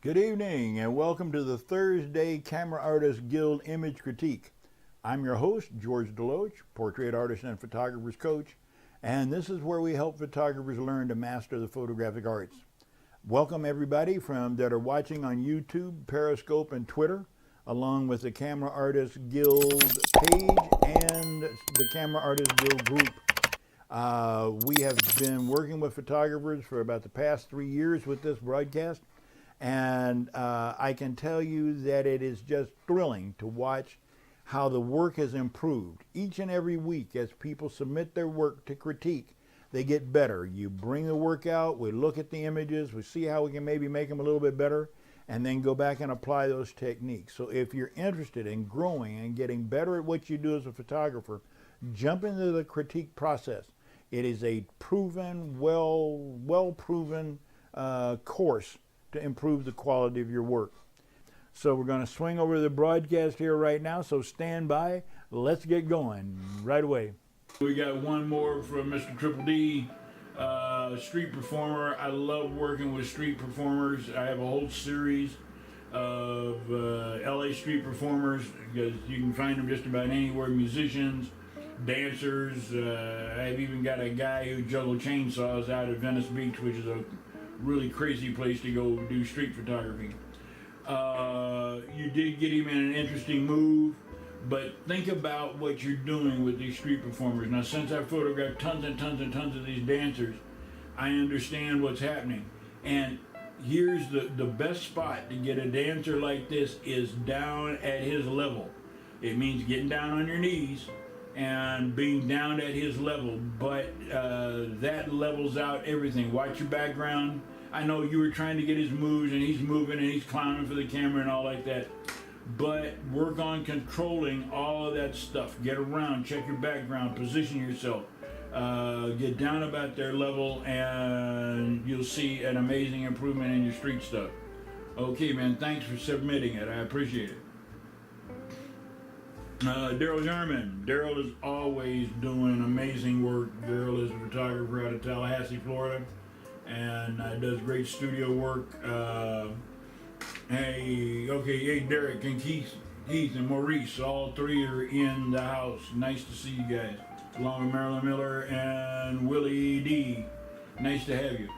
Good evening and welcome to the Thursday Camera Artists Guild Image Critique. I'm your host, George DeLoache, portrait artist and photographer's coach, and this is where we help photographers learn to master the photographic arts. Welcome everybody that are watching on YouTube, Periscope, and Twitter, along with the Camera Artists Guild page and the Camera Artists Guild group. We have been working with photographers for about the past 3 years with this broadcast. And I can tell you that it is just thrilling to watch how the work has improved. Each and every week as people submit their work to critique, they get better. You bring the work out, we look at the images, we see how we can maybe make them a little bit better, and then go back and apply those techniques. So if you're interested in growing and getting better at what you do as a photographer, jump into the critique process. It is a proven, well-proven course to improve the quality of your work. So we're going to swing over to the broadcast here right now, so stand by. Let's get going right away. We got one more from Mr. Triple D, street performer. I love working with street performers. I have a whole series of LA street performers because you can find them just about anywhere. Musicians, dancers. I've even got a guy who juggles chainsaws out at Venice Beach, which is a really crazy place to go do street photography. You did get him in an interesting move, but think about what you're doing with these street performers. Now, since I've photographed tons and tons and tons of these dancers, I understand what's happening. And here's the best spot to get a dancer like this is down at his level. It means getting down on your knees and being down at his level, but that levels out everything. Watch your background. I know you were trying to get his moves and he's moving and he's clowning for the camera and all like that, but work on controlling all of that stuff. Get around, check your background, position yourself, get down about their level, and you'll see an amazing improvement in your street stuff. Okay, man, thanks for submitting it. I appreciate it. Daryl Jarman. Daryl is always doing amazing work. Daryl is a photographer out of Tallahassee, Florida, and does great studio work. Hey, Derek and Keith and Maurice, all three are in the house. Nice to see you guys, along with Marilyn Miller and Willie D. Nice to have you.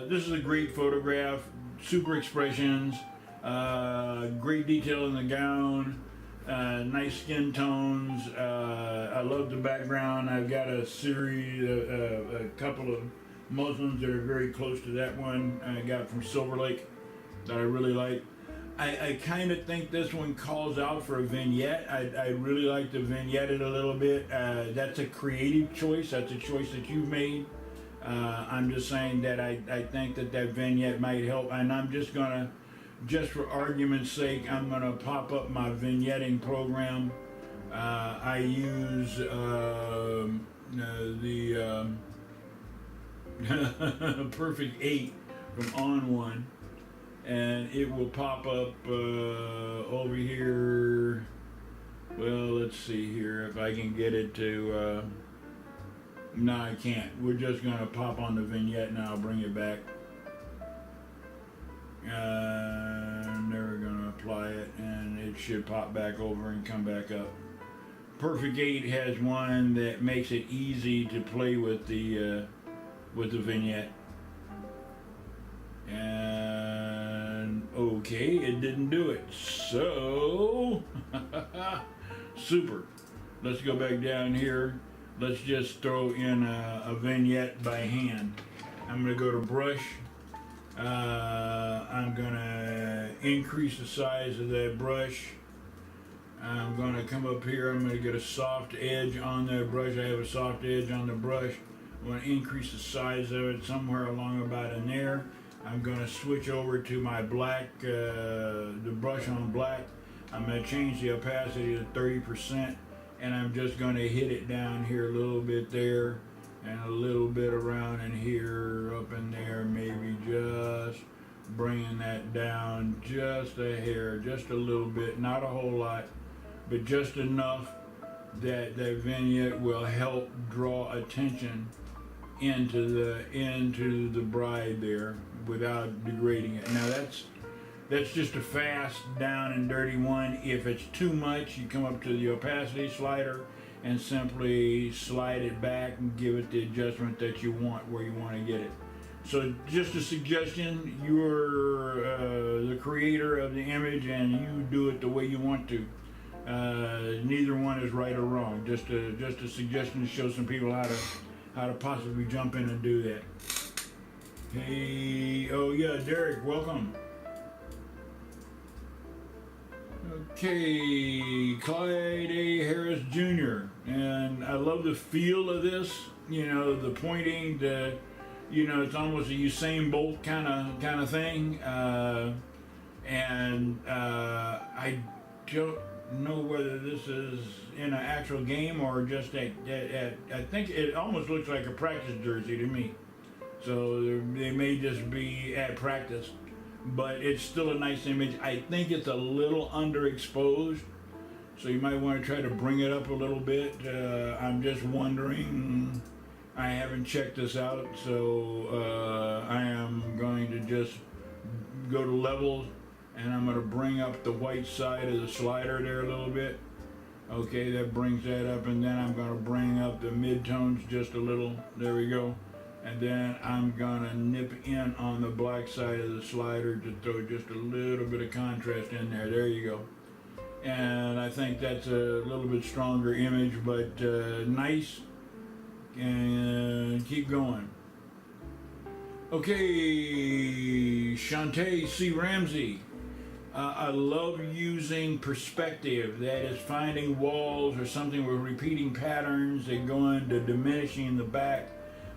This is a great photograph. Super expressions. Great detail in the gown. Nice skin tones. I love the background. I've got a series, a couple of Muslims that are very close to that one I got from Silver Lake that I really like. I kind of think this one calls out for a vignette. I really like to vignette it a little bit. That's a creative choice. That's a choice that you've made. I'm just saying that I think that vignette might help, and I'm just gonna, just for argument's sake, I'm going to pop up my vignetting program. I use the Perfect 8 from On One, and it will pop up over here. Well, let's see here if I can get it to. No, I can't. We're just going to pop on the vignette and I'll bring it back. And they're going to apply it, and it should pop back over and come back up. Perfect 8 has one that makes it easy to play with the vignette. And okay, it didn't do it. So super. Let's go back down here. Let's just throw in a vignette by hand. I'm going to go to brush. I'm going to increase the size of that brush. I'm going to come up here. I'm going to get a soft edge on that brush. I have a soft edge on the brush. I'm going to increase the size of it somewhere along about in there. I'm going to switch over to my black, the brush on black. I'm going to change the opacity to 30%, and I'm just going to hit it down here a little bit there, and a little bit around in here, up in there, maybe just bringing that down just a hair, just a little bit, not a whole lot, but just enough that that vignette will help draw attention into the bride there. without degrading it. Now that's just a fast down and dirty one. If it's too much, you come up to the opacity slider and simply slide it back and give it the adjustment that you want where you want to get it. So just a suggestion, you're the creator of the image and you do it the way you want to. Neither one is right or wrong. Just a suggestion to show some people how to possibly jump in and do that. Hey, oh yeah, Derek, welcome. Okay, Clyde A. Harris Jr. And I love the feel of this. You know, the pointing, you know, it's almost a Usain Bolt kind of thing. I don't know whether this is in an actual game or just I think it almost looks like a practice jersey to me. So they may just be at practice, but it's still a nice image. I think it's a little underexposed, so you might want to try to bring it up a little bit. I'm just wondering, I haven't checked this out, so I am going to just go to levels, and I'm going to bring up the white side of the slider there a little bit. Okay, that brings that up, and then I'm going to bring up the mid-tones just a little. There we go. And then I'm gonna nip in on the black side of the slider to throw just a little bit of contrast in there. There you go. And I think that's a little bit stronger image, but nice. And keep going. Okay, Shantae C. Ramsey. I love using perspective. That is finding walls or something with repeating patterns that go into diminishing the back.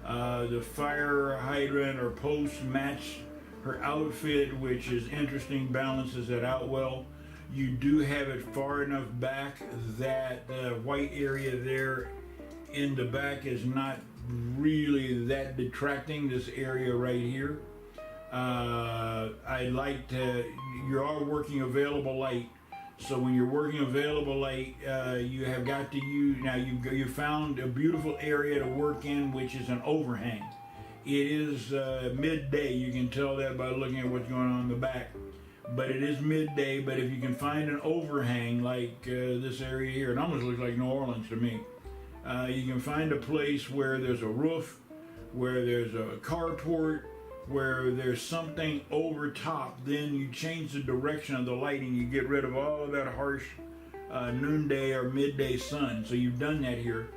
The fire hydrant or post match her outfit, which is interesting, balances it out well. You do have it far enough back that the white area there in the back is not really that detracting, this area right here. I like to, you are working available light. So when you're working available light, you have got to use, now you found a beautiful area to work in, which is an overhang. It is midday, you can tell that by looking at what's going on in the back. But it is midday, but if you can find an overhang like this area here, it almost looks like New Orleans to me. You can find a place where there's a roof, where there's a carport, where there's something over top, then you change the direction of the lighting. You get rid of all of that harsh noonday or midday sun. So you've done that here.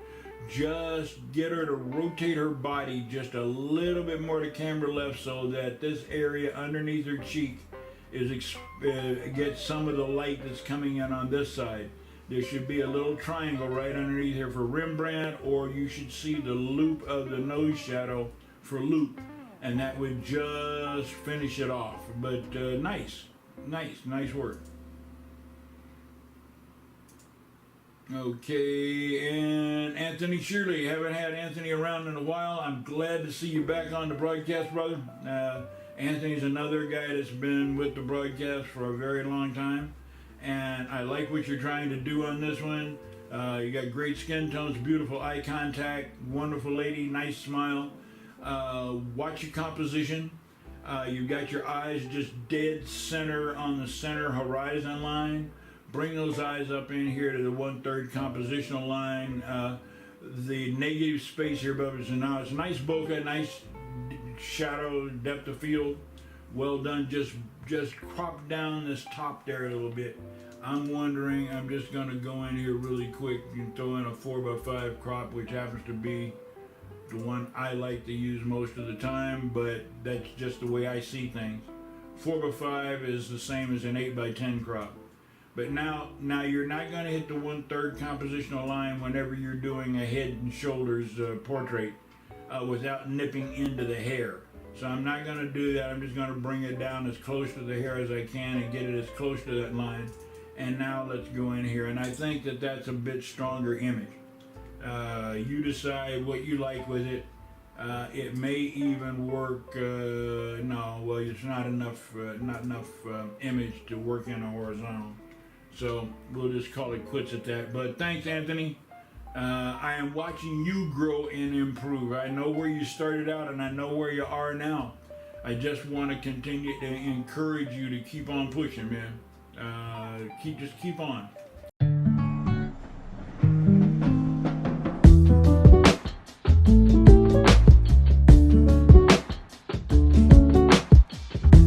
Just get her to rotate her body just a little bit more to camera left so that this area underneath her cheek is gets some of the light that's coming in on this side. There should be a little triangle right underneath here for Rembrandt, or you should see the loop of the nose shadow for loop. And that would just finish it off. But nice work. Okay, and Anthony Shirley, haven't had Anthony around in a while. I'm glad to see you back on the broadcast, brother. Anthony's another guy that's been with the broadcast for a very long time, and I like what you're trying to do on this one. You got great skin tones, beautiful eye contact, wonderful lady, nice smile. Watch your composition. You've got your eyes just dead center on the center horizon line. Bring those eyes up in here to the 1/3 compositional line. The negative space here above is now it's a nice bokeh, nice shadow depth of field. Well done. Just crop down this top there a little bit. I'm wondering, I'm just going to go in here really quick and throw in a 4x5 crop, which happens to be the one I like to use most of the time, but that's just the way I see things. 4x5 is the same as an 8x10 crop. But now you're not going to hit the 1/3 compositional line whenever you're doing a head and shoulders portrait without nipping into the hair. So I'm not going to do that. I'm just going to bring it down as close to the hair as I can and get it as close to that line. And now let's go in here. And I think that that's a bit stronger image. You decide what you like with it. It may even work. No, well, it's not enough image to work in a horizontal. So we'll just call it quits at that. But thanks, Anthony. I am watching you grow and improve. I know where you started out and I know where you are now. I just want to continue to encourage you to keep on pushing, man. Just keep on.